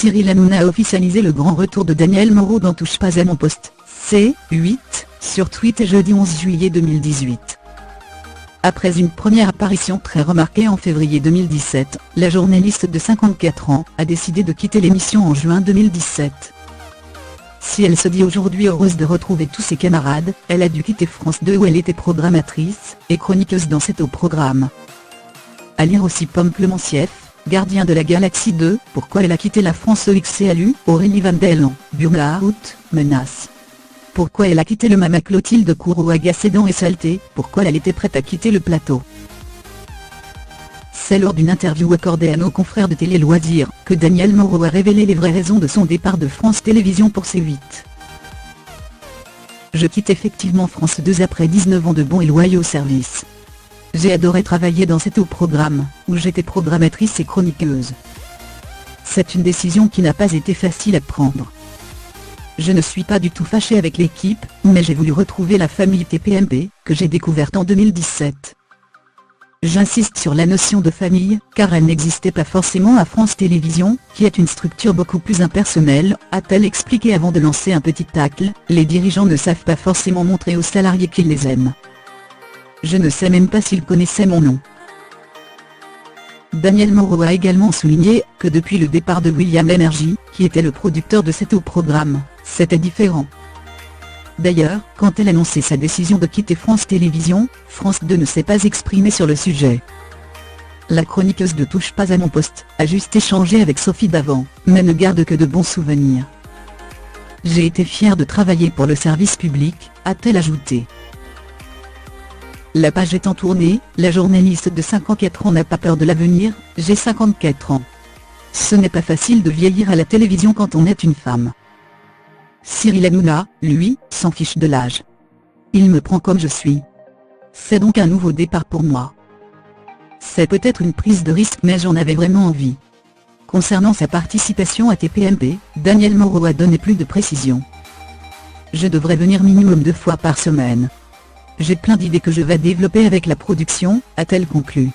Cyril Hanouna a officialisé le grand retour de Daniel Moreau dans Touche pas à mon poste, C8, sur Twitter jeudi 11 juillet 2018. Après une première apparition très remarquée en février 2017, la journaliste de 54 ans a décidé de quitter l'émission en juin 2017. Si elle se dit aujourd'hui heureuse de retrouver tous ses camarades, elle a dû quitter France 2 où elle était programmatrice et chroniqueuse dans cet programme. À lire aussi Pomplemonsieff, Gardien de la Galaxie 2, pourquoi elle a quitté la France OXCLU, Aurélie Van Dellen, Burn-out, menace. Pourquoi elle a quitté le Mama Clotilde Courreau agacée dents et saleté, pourquoi elle était prête à quitter le plateau. C'est lors d'une interview accordée à nos confrères de Télé Loisirs, que Daniel Moreau a révélé les vraies raisons de son départ de France Télévisions pour C8. Je quitte effectivement France 2 après 19 ans de bons et loyaux services. J'ai adoré travailler dans cet programme, où j'étais programmatrice et chroniqueuse. C'est une décision qui n'a pas été facile à prendre. Je ne suis pas du tout fâchée avec l'équipe, mais j'ai voulu retrouver la famille TPMP, que j'ai découverte en 2017. J'insiste sur la notion de famille, car elle n'existait pas forcément à France Télévisions, qui est une structure beaucoup plus impersonnelle, a-t-elle expliqué avant de lancer un petit tacle. Les dirigeants ne savent pas forcément montrer aux salariés qu'ils les aiment. Je ne sais même pas s'ils connaissaient mon nom. Daniel Moreau a également souligné que depuis le départ de William Energy, qui était le producteur de cet programme, c'était différent. D'ailleurs, quand elle annonçait sa décision de quitter France Télévisions, France 2 ne s'est pas exprimé sur le sujet. La chroniqueuse de Touche pas à mon poste a juste échangé avec Sophie Davant, mais ne garde que de bons souvenirs. J'ai été fière de travailler pour le service public, a-t-elle ajouté. La page étant tournée, la journaliste de 54 ans n'a pas peur de l'avenir, j'ai 54 ans. Ce n'est pas facile de vieillir à la télévision quand on est une femme. Cyril Hanouna, lui, s'en fiche de l'âge. Il me prend comme je suis. C'est donc un nouveau départ pour moi. C'est peut-être une prise de risque mais j'en avais vraiment envie. Concernant sa participation à TPMP, Daniel Moreau a donné plus de précisions. Je devrais venir minimum 2 fois par semaine. J'ai plein d'idées que je vais développer avec la production, a-t-elle conclu.